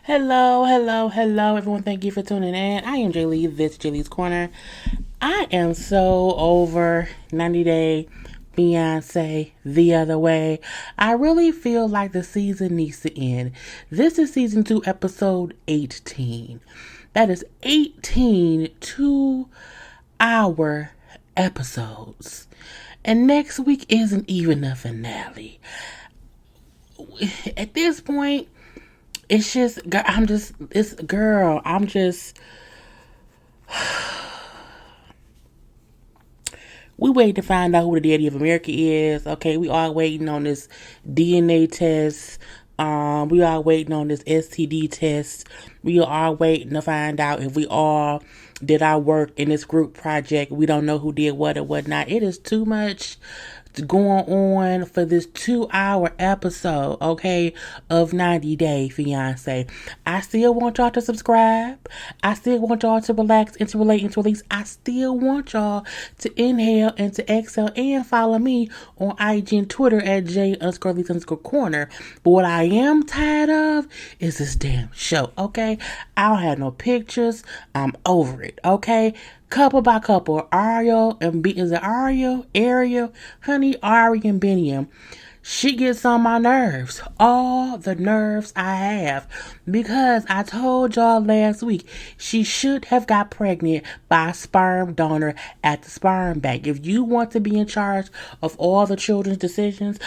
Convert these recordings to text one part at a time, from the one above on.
Hello, everyone. Thank you for tuning in. I am JayLee. This is JLeesCorner. I am so over 90 Day Fiance the other way. I really feel like the season needs to end. This is season 2, episode 18. That is 18 2-hour episodes. And next week isn't even the finale. At this point, it's just, we wait to find out who the daddy of America is. Okay, we are waiting on this DNA test. We are waiting on this STD test. We are waiting to find out if we all did our work in this group project. We don't know who did what or whatnot. It is too much going on for this 2-hour episode, okay, of 90 Day Fiance. I still want y'all to subscribe. I still want y'all to relax and to relate and to release. I still want y'all to inhale and to exhale and follow me on IG and Twitter at J_Lees_Corner. But what I am tired of is this damn show, okay? I don't have no pictures. I'm over it, okay? Couple by couple, Ariel and Ariel, honey, Ari and Biniyam. She gets on my nerves, all the nerves I have, because I told y'all last week she should have got pregnant by a sperm donor at the sperm bank. If you want to be in charge of all the children's decisions,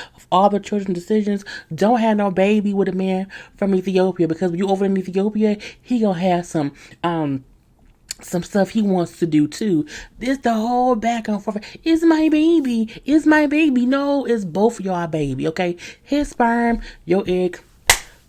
don't have no baby with a man from Ethiopia, because when you over in Ethiopia, he gonna have some stuff he wants to do too. This the whole back and forth. It's my baby. It's my baby. No, it's both of y'all baby. Okay, his sperm, your egg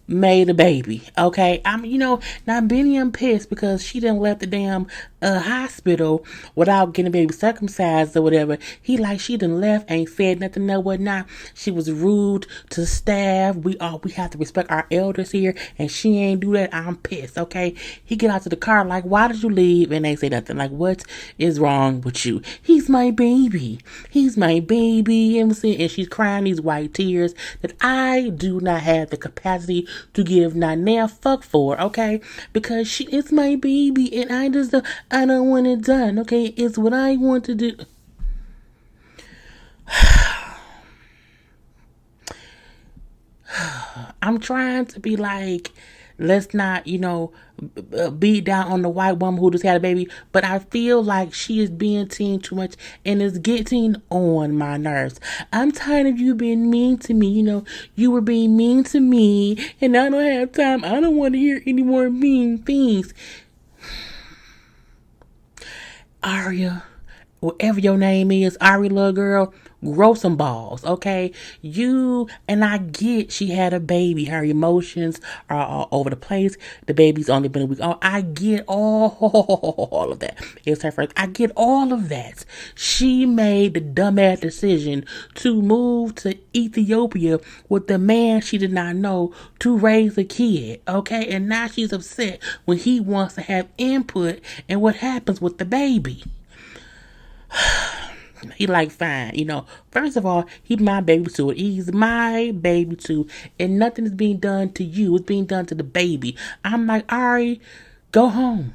made a baby. Okay, now Biniyam pissed because she didn't left the damn hospital without getting baby circumcised or whatever. He like she done left, ain't said nothing, no whatnot. She was rude to staff. We have to respect our elders here, and she ain't do that. I'm pissed. Okay, he get out to the car like, why did you leave? And they say nothing. Like, what is wrong with you? He's my baby. He's my baby. You know what I'm saying? And she's crying these white tears that I do not have the capacity to give not now fuck for, okay? Because it's my baby, and I don't want it done, okay? It's what I want to do. I'm trying to be like, let's not, beat down on the white woman who just had a baby. But I feel like she is being teen too much and is getting on my nerves. I'm tired of you being mean to me. You were being mean to me and I don't have time. I don't want to hear any more mean things. Aria, whatever your name is, Ari, little girl, grow some balls, okay? I get she had a baby. Her emotions are all over the place. The baby's only been a week old. I get all of that. It's her first. I get all of that. She made the dumbass decision to move to Ethiopia with the man she did not know to raise a kid, okay? And now she's upset when he wants to have input in what happens with the baby. He like, fine, first of all, he's my baby too. He's my baby too. And nothing is being done to you. It's being done to the baby. I'm like, Ari, go home.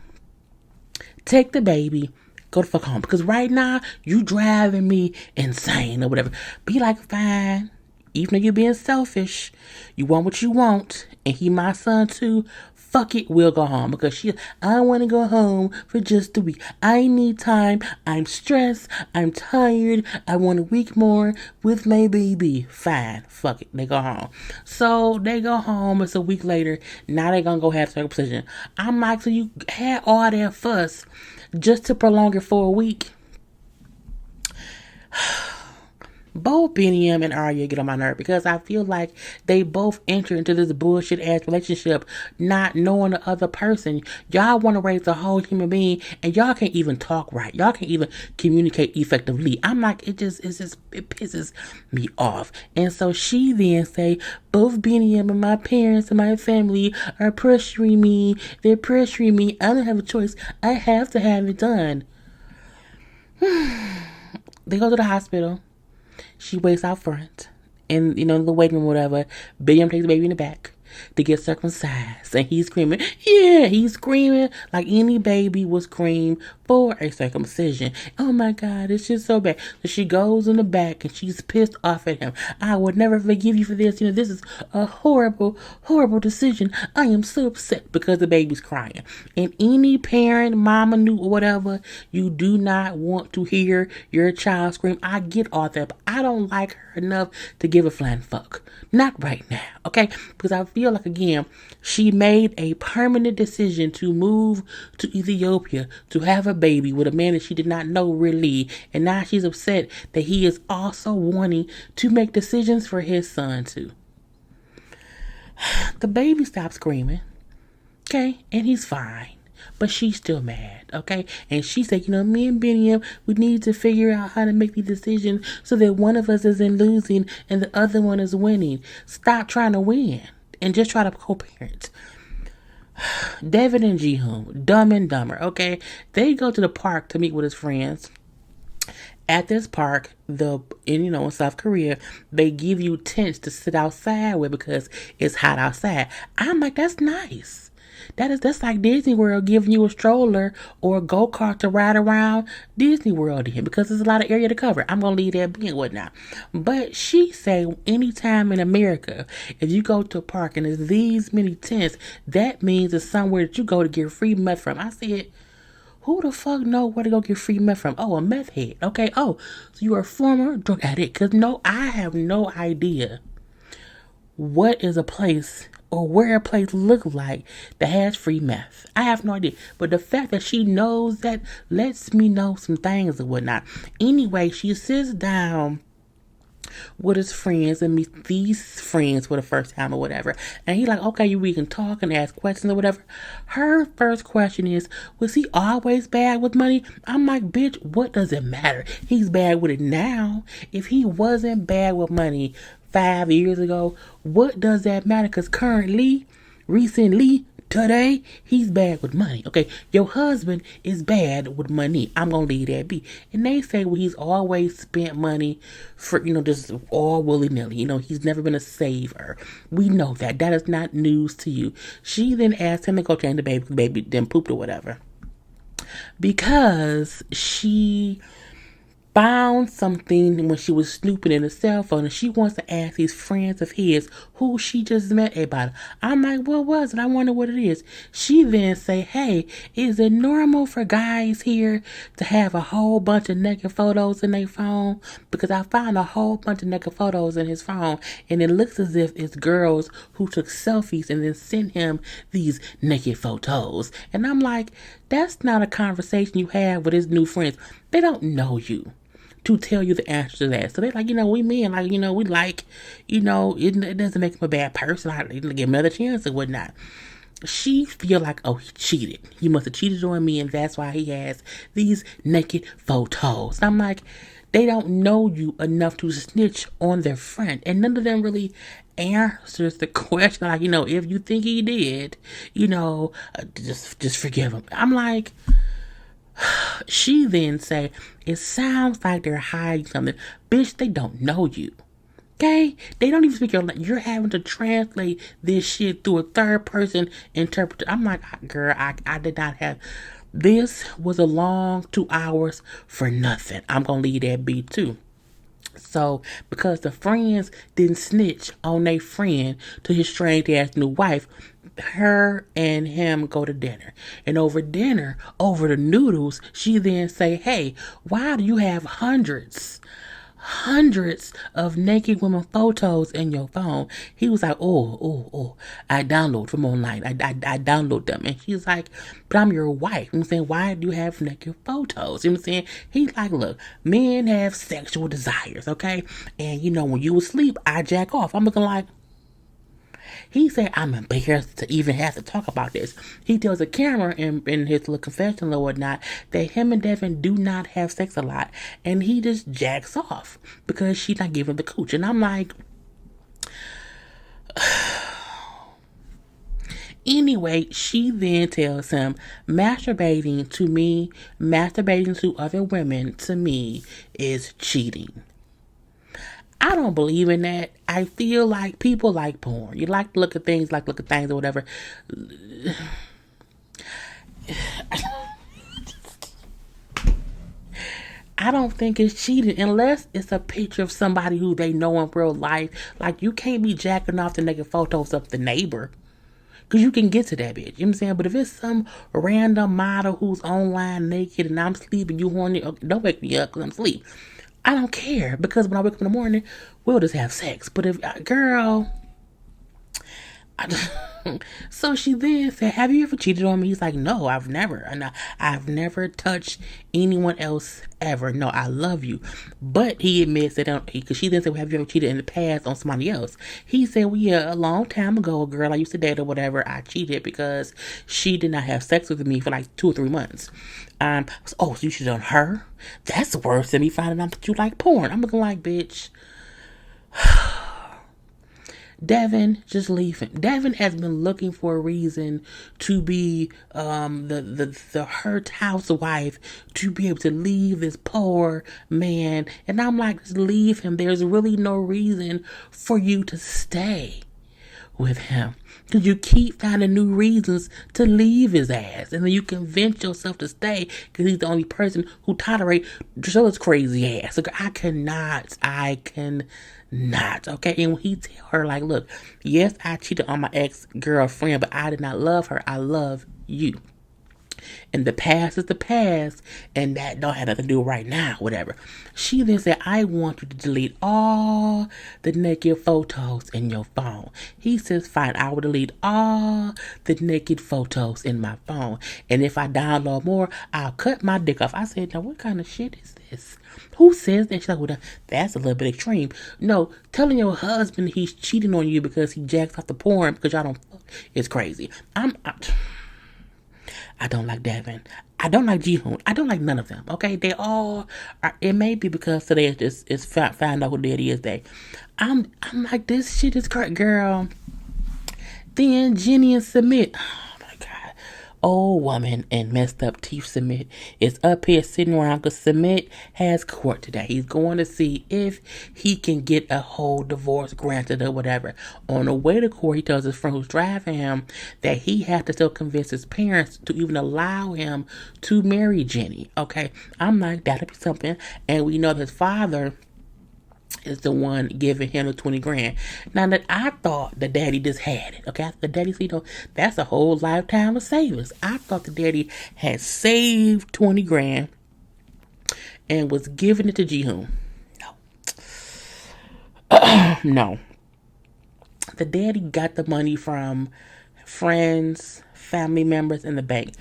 Take the baby. Go the fuck home. Because right now, you driving me insane or whatever. Be like, fine. Even though you're being selfish, you want what you want. And he my son too. Fuck it, we'll go home. Because I want to go home for just a week. I need time. I'm stressed. I'm tired. I want a week more with my baby. Fine. Fuck it. They go home. So they go home. It's a week later. Now they gonna go have circumcision. I'm like, so you had all that fuss just to prolong it for a week? Both Biniyam and Ariel get on my nerve because I feel like they both enter into this bullshit ass relationship not knowing the other person. Y'all want to raise a whole human being and y'all can't even talk right. Y'all can't even communicate effectively. I'm like, it pisses me off. And so she then say, both Biniyam and my parents and my family are pressuring me. They're pressuring me. I don't have a choice. I have to have it done. They go to the hospital. She waits out front. In the waiting room or whatever. Biniyam takes the baby in the back. to get circumcised. And he's screaming, yeah, he's screaming like any baby would scream for a circumcision. Oh my God, it's just so bad. So she goes in the back and she's pissed off at him. I would never forgive you for this. This is a horrible, horrible decision. I am so upset because the baby's crying. And any parent, mama knew or whatever, you do not want to hear your child scream. I get all that, but I don't like her enough to give a flying fuck. Not right now, okay? Because I feel like, again, she made a permanent decision to move to Ethiopia to have a baby with a man that she did not know really. And now she's upset that he is also wanting to make decisions for his son too. The baby stopped screaming, okay? And he's fine. But she's still mad, okay? And she said, me and Biniyam, we need to figure out how to make these decisions so that one of us isn't losing and the other one is winning. Stop trying to win and just try to co-parent. Devin and Jihoon, Dumb and Dumber, okay? They go to the park to meet with his friends. At this park, in South Korea, they give you tents to sit outside with because it's hot outside. I'm like, that's nice. That's like Disney World giving you a stroller or a go-kart to ride around Disney World in because there's a lot of area to cover. I'm going to leave that being whatnot. But she say anytime in America, if you go to a park and there's these many tents, that means it's somewhere that you go to get free meth from. I said, who the fuck know where to go get free meth from? Oh, a meth head. Okay. Oh, so you're a former drug addict. Because no, I have no idea what is a place or where a place looks like that has free meth. I have no idea. But the fact that she knows that lets me know some things and whatnot. Anyway, she sits down with his friends and meet these friends for the first time or whatever. And he's like, okay, we can talk and ask questions or whatever. Her first question is, was he always bad with money? I'm like, bitch, what does it matter? He's bad with it now. If he wasn't bad with money 5 years ago, what does that matter? Because recently, today, he's bad with money. Okay, your husband is bad with money. I'm gonna leave that be. And they say, well, he's always spent money for, just all willy-nilly. He's never been a saver. We know that. That is not news to you. She then asked him to go change the baby then pooped or whatever. Because she found something when she was snooping in the cell phone and she wants to ask these friends of his who she just met about it. I'm like, what was it? I wonder what it is. She then say, hey, is it normal for guys here to have a whole bunch of naked photos in their phone? Because I found a whole bunch of naked photos in his phone and it looks as if it's girls who took selfies and then sent him these naked photos. And I'm like, that's not a conversation you have with his new friends. They don't know you to tell you the answer to that. So they're like, we men, we like, it doesn't make him a bad person. I give him another chance and whatnot. She feel like, oh, he cheated. He must have cheated on me and that's why he has these naked photos. I'm like, they don't know you enough to snitch on their friend. And none of them really answers the question. Like, if you think he did, just forgive him. I'm like, she then say, it sounds like they're hiding something. Bitch, they don't know you. Okay? They don't even speak your language. You're having to translate this shit through a third person interpreter. I'm like, girl, I did not have. This was a long 2 hours for nothing. I'm going to leave that be too. So, because the friends didn't snitch on their friend to his strange ass new wife, her and him go to dinner. And over dinner, over the noodles, she then say, hey, why do you have hundreds of naked women photos in your phone? He was like, oh, I download from online. I download them. And she's like, but I'm your wife. I'm saying, why do you have naked photos? You know what I'm saying? He's like, look, men have sexual desires, okay? And when you asleep, I jack off. I'm looking like, he said, I'm embarrassed to even have to talk about this. He tells the camera in his little confessional or whatnot that him and Devin do not have sex a lot. And he just jacks off because she's not giving the cooch. And I'm like, anyway, she then tells him masturbating to other women, to me, is cheating. I don't believe in that. I feel like people like porn. You like to look at things, or whatever. I don't think it's cheating unless it's a picture of somebody who they know in real life. Like, you can't be jacking off the naked photos of the neighbor. Because you can get to that bitch. You know what I'm saying? But if it's some random model who's online naked and I'm sleeping, you horny, okay, don't wake me up because I'm asleep. I don't care. Because when I wake up in the morning, we'll just have sex. But if, girl... So she then said, have you ever cheated on me? He's like, no, I've never. And I've never touched anyone else ever. No, I love you. But he admits that, because she then said, well, have you ever cheated in the past on somebody else? He said, well, yeah, a long time ago, a girl I used to date or whatever, I cheated because she did not have sex with me for like 2 or 3 months. So you cheated on her? That's worse than me finding out that you like porn. I'm looking like, bitch. Devin, just leave him. Devin has been looking for a reason to be the hurt housewife, to be able to leave this poor man. And I'm like, just leave him. There's really no reason for you to stay with him. Because you keep finding new reasons to leave his ass. And then you convince yourself to stay because he's the only person who tolerates Drusilla's crazy ass. Like, I cannot. Okay? And when he tell her, like, look, yes, I cheated on my ex-girlfriend, but I did not love her. I love you. And the past is the past, and that don't have nothing to do right now, whatever. She then said, I want you to delete all the naked photos in your phone. He says, fine, I will delete all the naked photos in my phone. And if I download more, I'll cut my dick off. I said, now what kind of shit is this? Who says that? She's like, well, that's a little bit extreme. No, telling your husband he's cheating on you because he jacks off the porn because y'all don't fuck is crazy. I don't like Devin. I don't like Jihoon. I don't like none of them. Okay, they all are. It may be because today is found out who daddy is. I'm like, this shit is correct, girl. Then Jenny and Sumit. Oh my god, old woman and messed up teeth. Sumit is up here sitting around because Sumit has court today. He's going to see if he can get a whole divorce granted or whatever. On the way to court, he tells his friend who's driving him that he has to still convince his parents to even allow him to marry Jenny. Okay, I'm like, that'll be something. And we know that his father is the one giving him the 20 grand. Now that I thought the daddy just had it. Okay, the daddy, that's a whole lifetime of savings. I thought the daddy had saved 20 grand and was giving it to Jihoon. No. No. The daddy got the money from friends, family members, and the bank.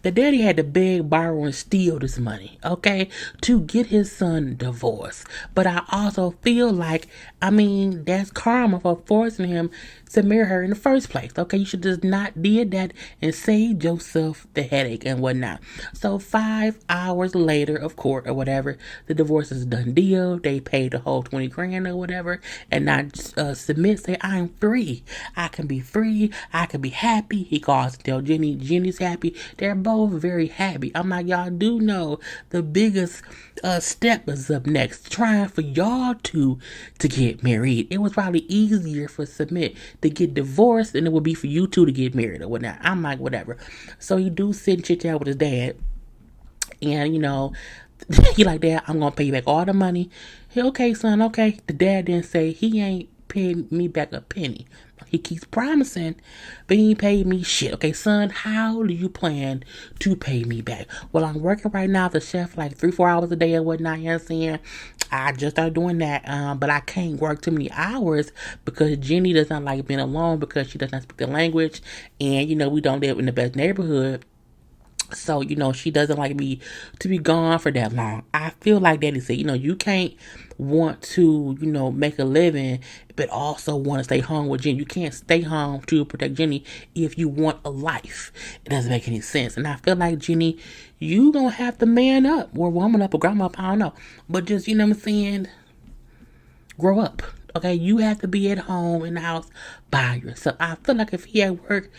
The daddy had to beg, borrow, and steal this money, okay, to get his son divorced. But I also feel like, that's karma for forcing him to marry her in the first place, okay? You should just not did that and save yourself the headache and whatnot. So 5 hours later of court or whatever, the divorce is a done deal. They paid the whole 20 grand or whatever. And now Sumit say, I'm free. I can be free. I can be happy. He calls to tell Jenny. Jenny's happy. They're both very happy. I'm like, y'all do know the biggest step is up next. Trying for y'all to get married. It was probably easier for Sumit to get divorced than it would be for you two to get married or whatnot. I'm like, whatever. So he do sit and chit chat with his dad. And, he like, Dad, I'm going to pay you back all the money. He, okay, son, okay. The dad didn't say he ain't paying me back a penny. He keeps promising, but he ain't paid me shit. Okay, son, how do you plan to pay me back? Well, I'm working right now as a chef like 3-4 hours a day or whatnot, you know what I'm saying? I just started doing that, but I can't work too many hours because Jenny does not like being alone because she does not speak the language, and, we don't live in the best neighborhood. So, she doesn't like me to be gone for that long. I feel like Daddy said, you can't want to, make a living, but also want to stay home with Jenny. You can't stay home to protect Jenny if you want a life. It doesn't make any sense. And I feel like, Jenny, you gonna have to man up or woman up or grandma up, I don't know. But just, what I'm saying, grow up. Okay, you have to be at home in the house by yourself. I feel like if he at work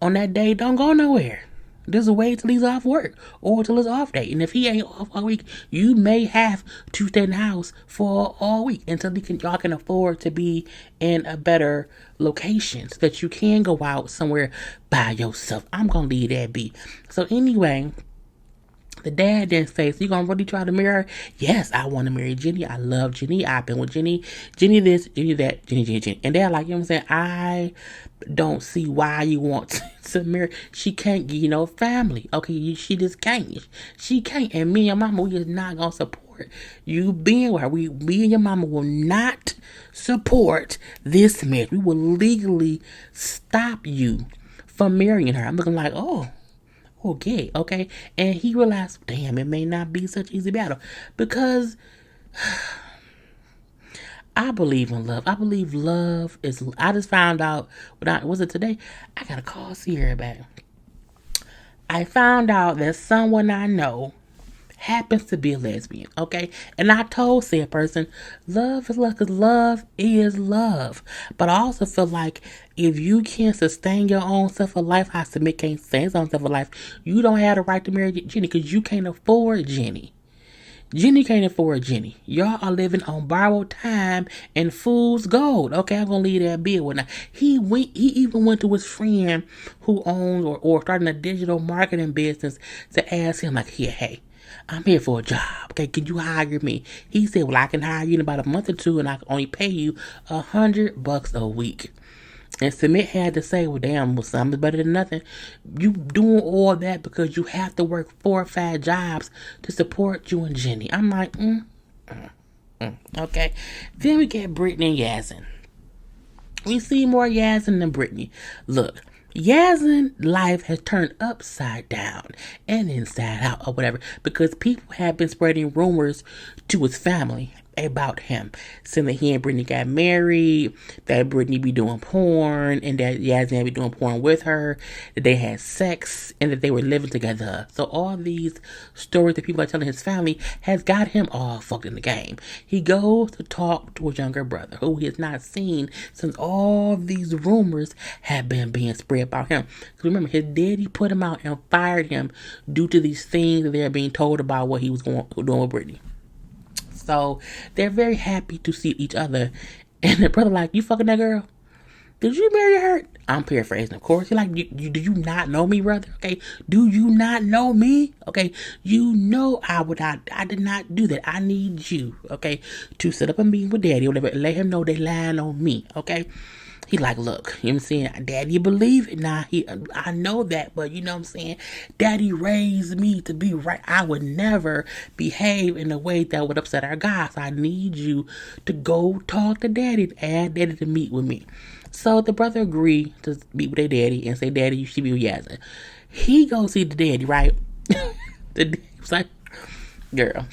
on that day, don't go nowhere. Just wait till he's off work or till his off day. And if he ain't off all week, you may have to stay in the house for all week until y'all can afford to be in a better location so that you can go out somewhere by yourself. I'm gonna leave that be. So anyway, the dad then says, "You gonna really try to marry her?" Yes, I want to marry Jenny. I love Jenny. I've been with Jenny. Jenny this, Jenny that, Jenny. And they're like, you know what I'm saying? I don't see why you want to marry. She can't get no family. Okay, she just can't. She can't. And me and your mama, we is not gonna support you being with her. Me and your mama will not support this marriage. We will legally stop you from marrying her. I'm looking like, okay. And he realized, damn, it may not be such easy battle. Because I believe in love. I believe love is, I just found out, was it today? I got a call Sierra back. I found out that someone I know happens to be a lesbian, okay? And I told said person, love is love, because love is love. But I also feel like if you can't sustain your own self for life, how Sumit can't sustain his own self for life, you don't have the right to marry Jenny, because you can't afford Jenny. Jenny can't afford Jenny. Y'all are living on borrowed time and fool's gold. Okay, I'm gonna leave that bill with now. He even went to his friend who owns or starting a digital marketing business to ask him, like, hey, I'm here for a job. Okay, can you hire me? He said, well, I can hire you in about a month or two, and I can only pay you $100 a week. And Sumit had to say, well, damn, well, something's better than nothing. You doing all that because you have to work 4 or 5 jobs to support you and Jenny. I'm like, okay. Then we get Brittany and Yazan. We see more Yazan than Brittany. Look, Yazan's life has turned upside down and inside out or whatever, because people have been spreading rumors to his family about him, saying that he and Brittany got married, that Brittany be doing porn, and that Yazan be doing porn with her, that they had sex, and that they were living together. So all these stories that people are telling his family has got him all fucked in the game. He goes to talk to his younger brother, who he has not seen since all these rumors have been being spread about him. Because remember, his daddy put him out and fired him due to these things that they're being told about what he was doing with Brittany. So they're very happy to see each other. And the brother like, you fucking that girl? Did you marry her? I'm paraphrasing, of course. He like, do you not know me, brother? Okay. Do you not know me? Okay. You know I did not do that. I need you, okay, to set up a meeting with daddy or whatever, and let him know they lying on me, okay? He like, look, you know what I'm saying? Daddy believe it. Now, I know that, but you know what I'm saying? Daddy raised me to be right. I would never behave in a way that would upset our guys. I need you to go talk to daddy and ask daddy to meet with me. So the brother agreed to meet with their daddy and say, daddy, you should be with Yazan. He goes see the daddy, right? The daddy was like, girl,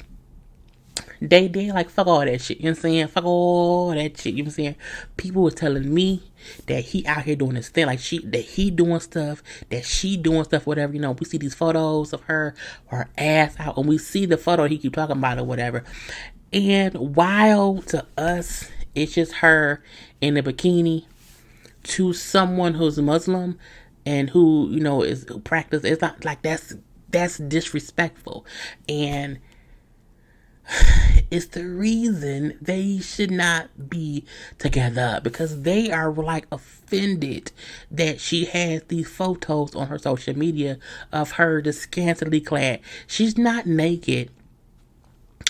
they like, fuck all that shit, you know what I'm saying? Fuck all that shit, you know what I'm saying? People was telling me that he out here doing this thing, like that he doing stuff, that she doing stuff, whatever, you know. We see these photos of her ass out, and we see the photo he keep talking about or whatever. And while to us, it's just her in a bikini, to someone who's Muslim and who, you know, who practice, it's not like that's disrespectful. And it's the reason they should not be together, because they are like offended that she has these photos on her social media of her just scantily clad. She's not naked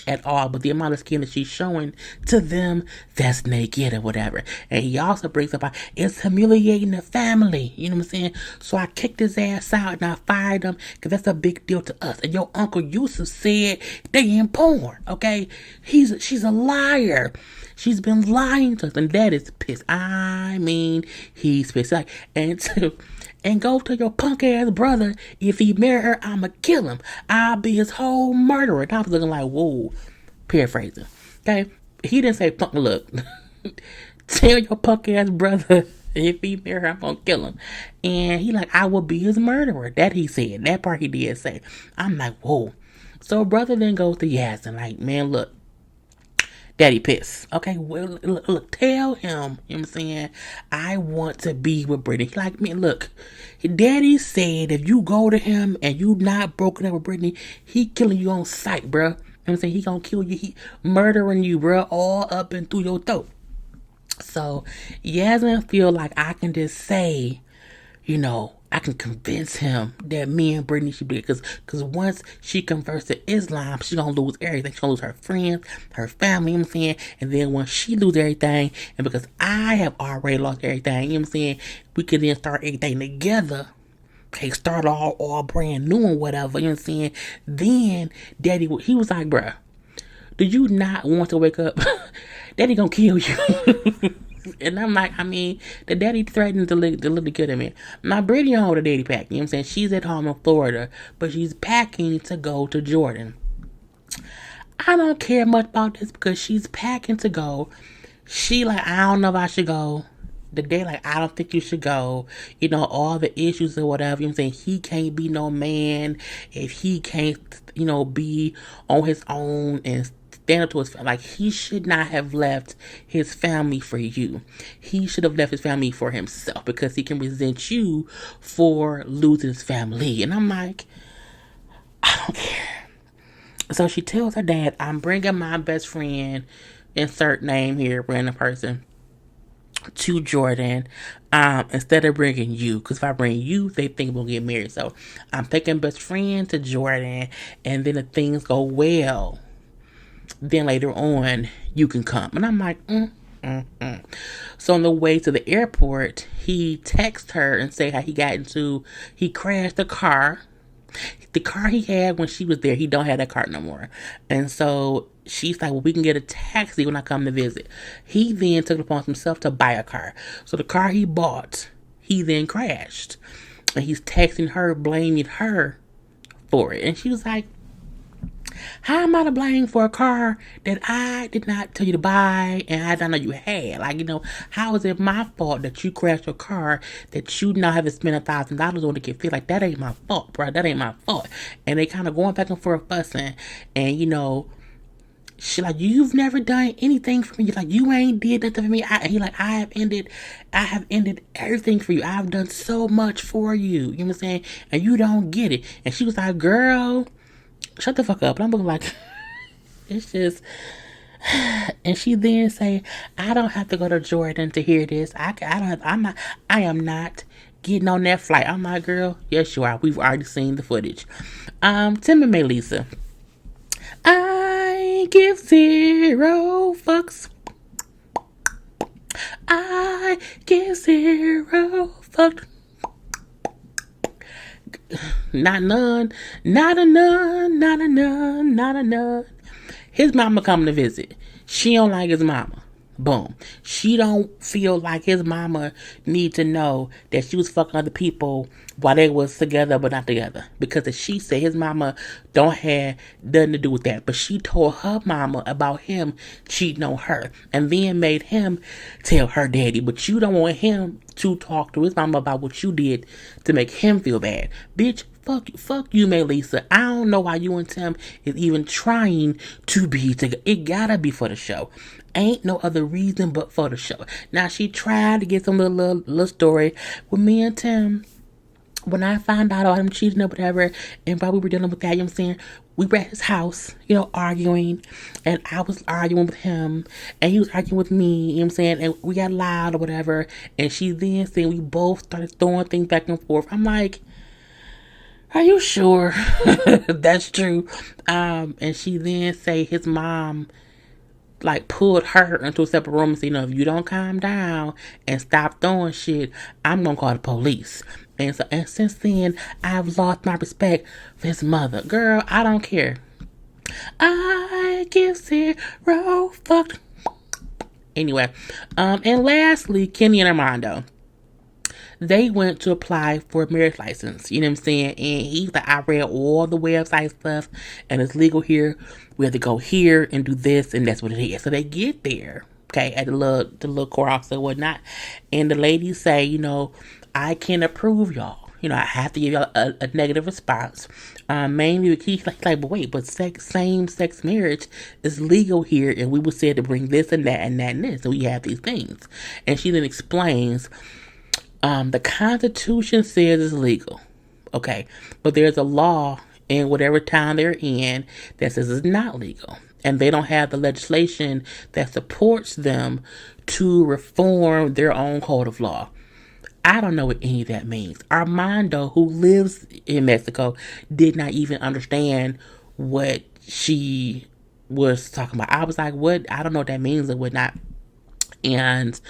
at all, but the amount of skin that she's showing to them, that's naked or whatever. And he also brings up, it's humiliating the family, you know what I'm saying? So I kicked his ass out and I fired him, because that's a big deal to us. And your Uncle Yusuf said they in porn, okay? She's a liar. She's been lying to us, and that is pissed. I mean, he's pissed. Like, and go to your punk ass brother. If he marry her, I'ma kill him. I'll be his whole murderer. And I was looking like, whoa, paraphrasing. Okay, he didn't say punk. Look, tell your punk ass brother if he marry her, I'm gonna kill him. And he like, I will be his murderer. That he said. That part he did say. I'm like, whoa. So brother then goes to Yazan, like, man, look, Daddy pissed. Okay, well, look, tell him, you know what I'm saying, I want to be with Brittany. He like, man, look, Daddy said if you go to him and you not broken up with Brittany, he killing you on sight, bruh. You know what I'm saying? He gonna kill you. He murdering you, bruh, all up and through your throat. So, Yazan feel like I can just say, I can convince him that me and Brittany should be, because once she converts to Islam, she's gonna lose everything. She's gonna lose her friends, her family, you know what I'm saying? And then once she lose everything, and because I have already lost everything, you know what I'm saying, we can then start everything together. Okay, start all brand new and whatever, you know what I'm saying? Then Daddy, he was like, bruh, do you not want to wake up? Daddy gonna kill you. And I'm like, the daddy threatened to look good at me. My Brittany on with a daddy pack. You know what I'm saying? She's at home in Florida, but she's packing to go to Jordan. I don't care much about this because she's packing to go. She like, I don't know if I should go. The day like, I don't think you should go. All the issues or whatever. You know what I'm saying? He can't be no man if he can't, be on his own and stand up to his family. Like, he should not have left his family for you. He should have left his family for himself because he can resent you for losing his family. And I'm like, I don't care. So she tells her dad, I'm bringing my best friend, insert name here, random person, to Jordan, instead of bringing you, because if I bring you, they think we'll get married. So I'm taking best friend to Jordan, and then if things go well, then later on you can come. And I'm like, So on the way to the airport, he texts her and say how he crashed the car. The car he had when she was there, he don't have that car no more. And so she's like, well, we can get a taxi when I come to visit. He then took it upon himself to buy a car. So the car he bought, he then crashed. And he's texting her, blaming her for it. And she was like, how am I to blame for a car that I did not tell you to buy and I don't know you had? Like, how is it my fault that you crashed your car that you now have to spend $1,000 on to get fit? Like, that ain't my fault, bro. That ain't my fault. And they kind of going back and forth fussing. And, she like, you've never done anything for me. Like, you ain't did nothing for me. He like, I have ended everything for you. I've done so much for you. You know what I'm saying? And you don't get it. And she was like, girl, shut the fuck up. And I'm looking like, it's just, and she then say, I don't have to go to Jordan to hear this. I am not getting on that flight. I'm like, girl, yes you are. We've already seen the footage. Tim and Melyza. I give 0 fucks. I give 0 fucks. Not none, not a none, not a none, not a none. His mama coming to visit. She don't like his mama. Boom. She don't feel like his mama need to know that she was fucking other people while they was together but not together. Because as she said, his mama don't have nothing to do with that. But she told her mama about him cheating on her. And then made him tell her daddy. But you don't want him to talk to his mama about what you did to make him feel bad. Bitch, fuck you, Melyza. I don't know why you and Tim is even trying to be together. It gotta be for the show. Ain't no other reason but for the show. Now, she tried to get some little story with me and Tim. When I found out about him cheating or whatever, and while we were dealing with that, you know what I'm saying, we were at his house, arguing, and I was arguing with him, and he was arguing with me, you know what I'm saying, and we got loud or whatever, and she then said we both started throwing things back and forth. I'm like, are you sure that's true? And she then say his mom like pulled her into a separate room and said, if you don't calm down and stop throwing shit, I'm gonna call the police. And since then, I've lost my respect for his mother. Girl, I don't care. I give 0 fuck. Anyway, and lastly, Kenny and Armando. They went to apply for a marriage license. You know what I'm saying? And he's like, I read all the website stuff and it's legal here. We have to go here and do this, and that's what it is. So they get there, okay, at the little courthouse or whatnot. And the ladies say, I can approve y'all. You know I have to give y'all a negative response. Mainly, he's like, but wait, but same-sex marriage is legal here, and we were said to bring this and that and that and this, and we have these things. And she then explains, the Constitution says it's legal, okay, but there's a law in whatever town they're in that says it's not legal, and they don't have the legislation that supports them to reform their own code of law. I don't know what any of that means. Armando, who lives in Mexico, did not even understand what she was talking about. I was like, what? I don't know what that means and whatnot. And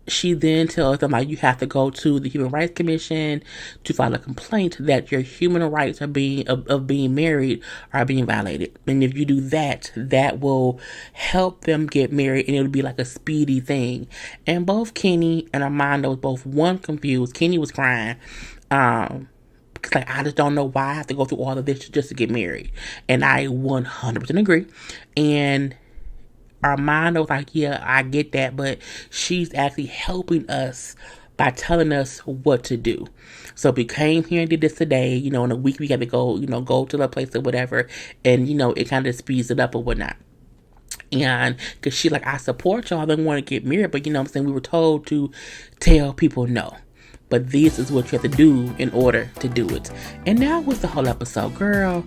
she then tells them, like, you have to go to the Human Rights Commission to file a complaint that your human rights are being married are being violated. And if you do that, that will help them get married, and it'll be like a speedy thing. And both Kenny and Armando was both confused. Kenny was crying. Because, like, I just don't know why I have to go through all of this just to get married. And I 100% agree. And Armando was like, yeah, I get that, but she's actually helping us by telling us what to do. So we came here and did this today, in a week we got to go, go to the place or whatever, and, it kind of speeds it up or whatnot. And because she like, I support y'all, I don't want to get married, but I'm saying, we were told to tell people no. But this is what you have to do in order to do it. And that was the whole episode, girl.